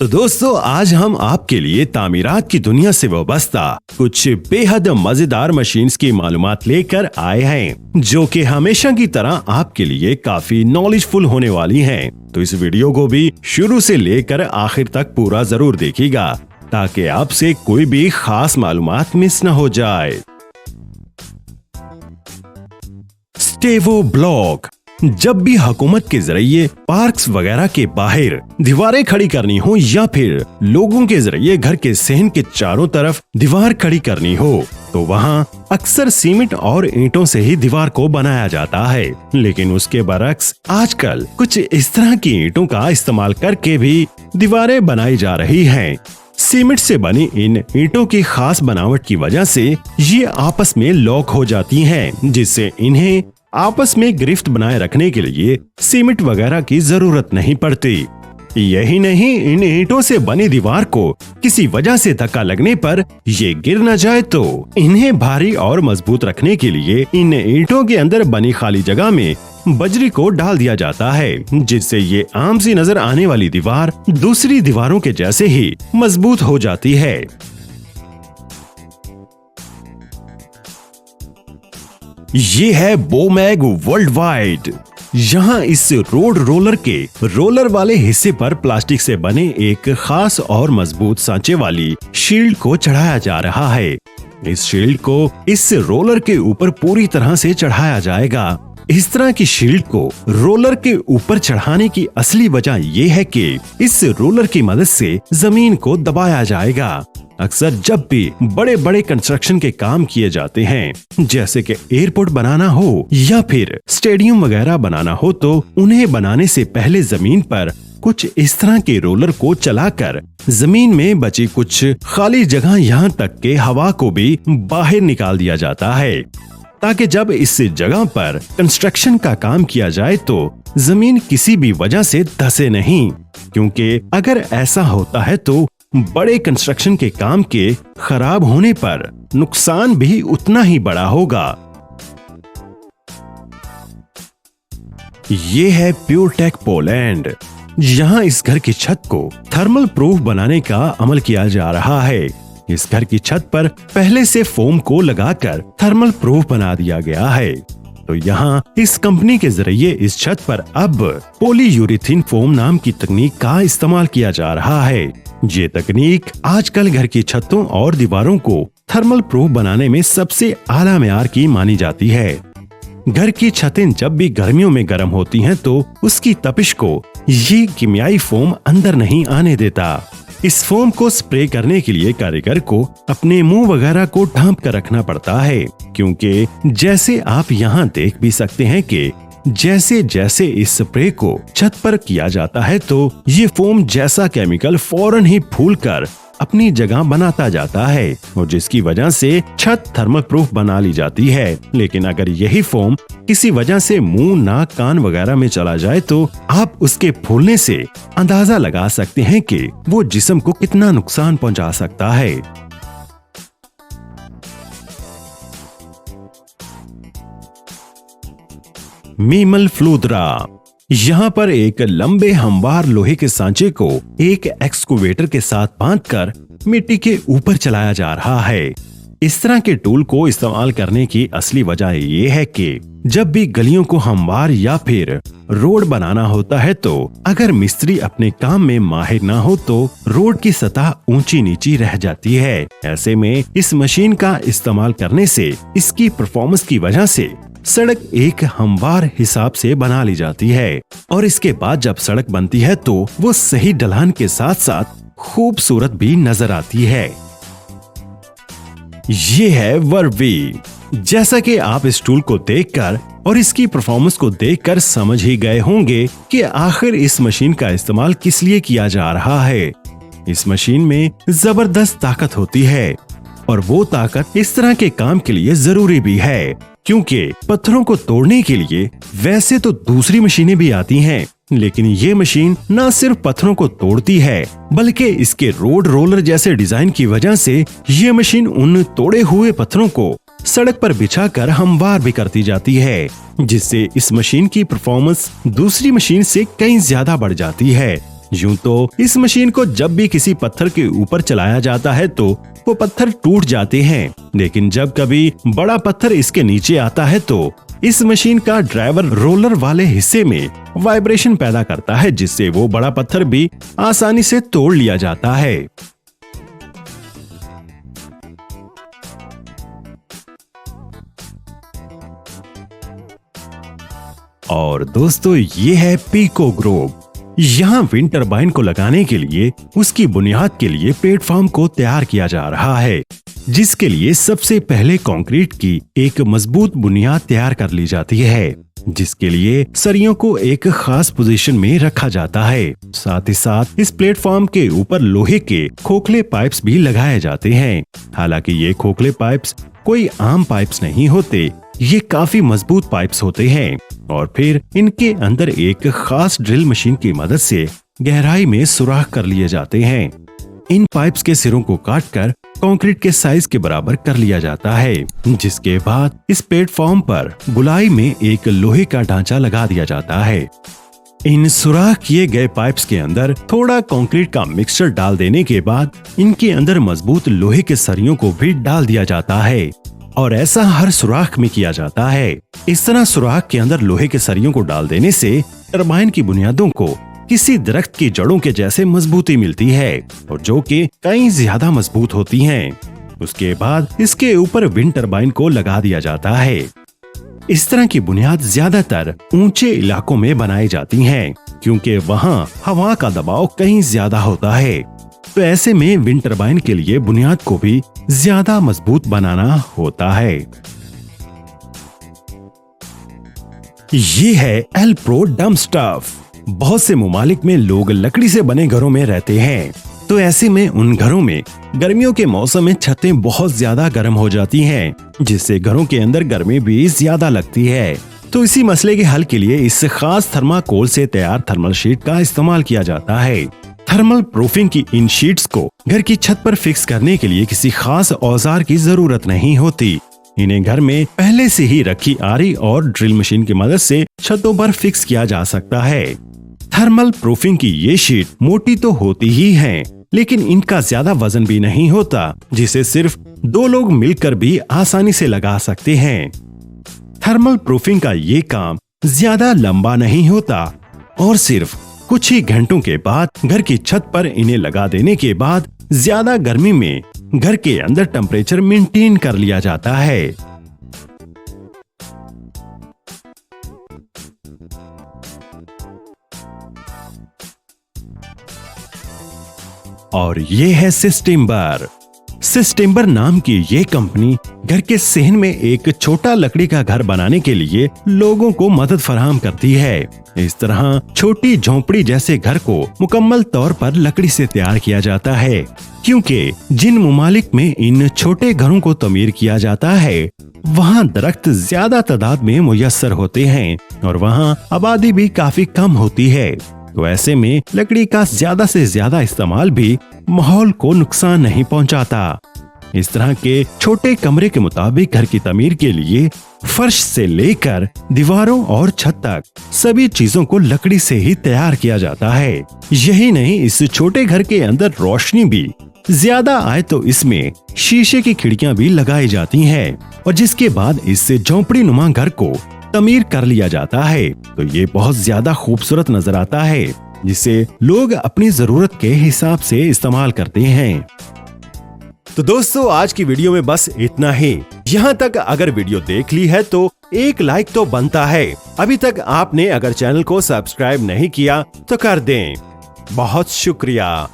तो दोस्तों, आज हम आपके लिए तामीरात की दुनिया से वाबस्ता कुछ बेहद मजेदार मशीन्स की मालूमात लेकर आए हैं, जो कि हमेशा की तरह आपके लिए काफी नॉलेजफुल होने वाली हैं। तो इस वीडियो को भी शुरू से लेकर आखिर तक पूरा जरूर देखिएगा, ताकि आपसे कोई भी खास मालूमात मिस न हो जाए। स्टेवो ब्लॉक। जब भी हुकूमत के जरिए पार्क्स वगैरह के बाहर दीवारें खड़ी करनी हो या फिर लोगों के जरिए घर के सहन के चारों तरफ दीवार खड़ी करनी हो, तो वहाँ अक्सर सीमेंट और ईंटों से ही दीवार को बनाया जाता है। लेकिन उसके बरक्स आजकल कुछ इस तरह की ईंटों का इस्तेमाल करके भी दीवारें बनाई जा रही हैं। सीमेंट से बनी इन ईंटों की खास बनावट की वजह से ये आपस में लॉक हो जाती हैं, जिससे इन्हें आपस में गिरफ्त बनाए रखने के लिए सीमेंट वगैरह की जरूरत नहीं पड़ती। यही नहीं, इन ईंटों से बनी दीवार को किसी वजह से धक्का लगने पर ये गिर न जाए, तो इन्हें भारी और मजबूत रखने के लिए इन ईंटों के अंदर बनी खाली जगह में बजरी को डाल दिया जाता है, जिससे ये आम सी नजर आने वाली दीवार दूसरी दीवारों के जैसे ही मजबूत हो जाती है। ये है बोमैग वर्ल्ड वाइड। यहाँ इस रोड रोलर के रोलर वाले हिस्से पर प्लास्टिक से बने एक खास और मजबूत सांचे वाली शील्ड को चढ़ाया जा रहा है। इस शील्ड को इस रोलर के ऊपर पूरी तरह से चढ़ाया जाएगा। इस तरह की शील्ड को रोलर के ऊपर चढ़ाने की असली वजह ये है कि इस रोलर की मदद से जमीन को दबाया जाएगा। अक्सर जब भी बड़े बड़े कंस्ट्रक्शन के काम किए जाते हैं, जैसे कि एयरपोर्ट बनाना हो या फिर स्टेडियम वगैरह बनाना हो, तो उन्हें बनाने से पहले जमीन पर कुछ इस तरह के रोलर को चलाकर जमीन में बची कुछ खाली जगह यहाँ तक के हवा को भी बाहर निकाल दिया जाता है, ताकि जब इस जगह पर कंस्ट्रक्शन का काम किया जाए तो जमीन किसी भी वजह से धंसे नहीं, क्योंकि अगर ऐसा होता है तो बड़े कंस्ट्रक्शन के काम के खराब होने पर नुकसान भी उतना ही बड़ा होगा। ये है प्योरटेक पोलैंड। यहाँ इस घर की छत को थर्मल प्रूफ बनाने का अमल किया जा रहा है। इस घर की छत पर पहले से फोम को लगाकर थर्मल प्रूफ बना दिया गया है। तो यहाँ इस कंपनी के जरिए इस छत पर अब पॉलीयूरेथीन फोम नाम की तकनीक का इस्तेमाल किया जा रहा है। ये तकनीक आजकल घर की छतों और दीवारों को थर्मल प्रूफ बनाने में सबसे आला मेयार की मानी जाती है। घर की छतें जब भी गर्मियों में गर्म होती हैं, तो उसकी तपिश को ये कीमियाई फोम अंदर नहीं आने देता। इस फोम को स्प्रे करने के लिए कारीगर को अपने मुंह वगैरह को ढांप कर रखना पड़ता है, क्योंकि जैसे आप यहाँ देख भी सकते हैं कि जैसे जैसे इस स्प्रे को छत पर किया जाता है, तो ये फोम जैसा केमिकल फौरन ही फूलकर अपनी जगह बनाता जाता है, और जिसकी वजह से छत थर्मल प्रूफ बना ली जाती है। लेकिन अगर यही फोम किसी वजह से मुंह, नाक, कान वगैरह में चला जाए, तो आप उसके फूलने से अंदाजा लगा सकते हैं कि वो जिस्म को कितना नुकसान पहुंचा सकता है। मीमल फ्लूदरा। यहाँ पर एक लंबे हमवार लोहे के सांचे को एक एक्सकवेटर के साथ बांधकर मिट्टी के ऊपर चलाया जा रहा है। इस तरह के टूल को इस्तेमाल करने की असली वजह ये है कि जब भी गलियों को हमवार या फिर रोड बनाना होता है, तो अगर मिस्त्री अपने काम में माहिर ना हो, तो रोड की सतह ऊंची नीची रह जाती है। ऐसे में इस मशीन का इस्तेमाल करने से इसकी परफॉर्मेंस की वजह से सड़क एक हमवार हिसाब से बना ली जाती है, और इसके बाद जब सड़क बनती है तो वो सही ढलान के साथ साथ खूबसूरत भी नजर आती है। ये है वर्वी। जैसा कि आप इस टूल को देखकर और इसकी परफॉर्मेंस को देखकर समझ ही गए होंगे कि आखिर इस मशीन का इस्तेमाल किस लिए किया जा रहा है। इस मशीन में जबरदस्त ताकत होती है, और वो ताकत इस तरह के काम के लिए जरूरी भी है, क्योंकि पत्थरों को तोड़ने के लिए वैसे तो दूसरी मशीनें भी आती हैं, लेकिन ये मशीन न सिर्फ पत्थरों को तोड़ती है, बल्कि इसके रोड रोलर जैसे डिजाइन की वजह से ये मशीन उन तोड़े हुए पत्थरों को सड़क पर बिछाकर हमवार भी करती जाती है, जिससे इस मशीन की परफॉर्मेंस दूसरी मशीन से कहीं ज्यादा बढ़ जाती है। यूं तो इस मशीन को जब भी किसी पत्थर के ऊपर चलाया जाता है तो वो पत्थर टूट जाते हैं, लेकिन जब कभी बड़ा पत्थर इसके नीचे आता है तो इस मशीन का ड्राइवर रोलर वाले हिस्से में वाइब्रेशन पैदा करता है, जिससे वो बड़ा पत्थर भी आसानी से तोड़ लिया जाता है। और दोस्तों, ये है पीको ग्रुप। यहाँ विंड टरबाइन को लगाने के लिए उसकी बुनियाद के लिए प्लेटफॉर्म को तैयार किया जा रहा है, जिसके लिए सबसे पहले कंक्रीट की एक मजबूत बुनियाद तैयार कर ली जाती है, जिसके लिए सरियों को एक खास पोजीशन में रखा जाता है। साथ ही साथ इस प्लेटफॉर्म के ऊपर लोहे के खोखले पाइप्स भी लगाए जाते हैं। हालांकि ये खोखले पाइप्स कोई आम पाइप्स नहीं होते, ये काफी मजबूत पाइप्स होते हैं और फिर इनके अंदर एक खास ड्रिल मशीन की मदद से गहराई में सुराख कर लिए जाते हैं। इन पाइप्स के सिरों को काटकर कंक्रीट के साइज के बराबर कर लिया जाता है, जिसके बाद इस प्लेटफॉर्म पर गुलाई में एक लोहे का ढांचा लगा दिया जाता है। इन सुराख किए गए पाइप्स के अंदर थोड़ा कंक्रीट का मिक्सचर डाल देने के बाद इनके अंदर मजबूत लोहे के सरियों को भी डाल दिया जाता है और ऐसा हर सुराख में किया जाता है। इस तरह सुराख के अंदर लोहे के सरियों को डाल देने से टरबाइन की बुनियादों को किसी दरख्त की जड़ों के जैसे मजबूती मिलती है और जो कि कई ज्यादा मजबूत होती हैं। उसके बाद इसके ऊपर विंड टरबाइन को लगा दिया जाता है। इस तरह की बुनियाद ज्यादातर ऊंचे इलाकों में बनाई जाती हैं, क्योंकि वहाँ हवा का दबाव कहीं ज्यादा होता है। तो ऐसे में विंड टरबाइन के लिए बुनियाद को भी ज्यादा मजबूत बनाना होता है। ये है एल प्रो डम स्टफ। बहुत से ममालिक में लोग लकड़ी से बने घरों में रहते हैं, तो ऐसे में उन घरों में गर्मियों के मौसम में छतें बहुत ज्यादा गर्म हो जाती हैं, जिससे घरों के अंदर गर्मी भी ज्यादा लगती है। तो इसी मसले के हल के लिए इस खास थर्माकोल से तैयार थर्मल शीट का इस्तेमाल किया जाता है। थर्मल प्रूफिंग की इन शीट्स को घर की छत पर फिक्स करने के लिए किसी खास औजार की जरूरत नहीं होती। इन्हें घर में पहले से ही रखी आरी और ड्रिल मशीन की मदद से छतों पर फिक्स किया जा सकता है। थर्मल प्रूफिंग की ये शीट मोटी तो होती ही है, लेकिन इनका ज्यादा वजन भी नहीं होता, जिसे सिर्फ 2 लोग मिलकर भी आसानी से लगा सकते हैं। थर्मल प्रूफिंग का ये काम ज्यादा लंबा नहीं होता और सिर्फ कुछ ही घंटों के बाद घर की छत पर इन्हें लगा देने के बाद ज्यादा गर्मी में घर के अंदर टेम्परेचर मेंटेन कर लिया जाता है। और ये है सिस्टिम्बर। सिस्टिम्बर नाम की ये कंपनी घर के सहन में एक छोटा लकड़ी का घर बनाने के लिए लोगों को मदद फराहम करती है। इस तरह छोटी झोंपड़ी जैसे घर को मुकम्मल तौर पर लकड़ी से तैयार किया जाता है, क्योंकि जिन ममालिक में इन छोटे घरों को तमीर किया जाता है वहाँ दरख्त ज्यादा तादाद में मुयस्सर होते हैं और वहाँ आबादी भी काफी कम होती है। तो ऐसे में लकड़ी का ज्यादा से ज्यादा इस्तेमाल भी माहौल को नुकसान नहीं पहुंचाता। इस तरह के छोटे कमरे के मुताबिक घर की तमीर के लिए फर्श से लेकर दीवारों और छत तक सभी चीजों को लकड़ी से ही तैयार किया जाता है। यही नहीं, इस छोटे घर के अंदर रोशनी भी ज्यादा आए तो इसमें शीशे की खिड़कियां भी लगाई जाती हैं और जिसके बाद इससे झोंपड़ी नुमा घर को तमीर कर लिया जाता है। तो ये बहुत ज्यादा खूबसूरत नजर आता है, जिसे लोग अपनी जरूरत के हिसाब से इस्तेमाल करते हैं। तो दोस्तों, आज की वीडियो में बस इतना ही। यहाँ तक अगर वीडियो देख ली है तो एक लाइक तो बनता है। अभी तक आपने अगर चैनल को सब्सक्राइब नहीं किया तो कर दें। बहुत शुक्रिया।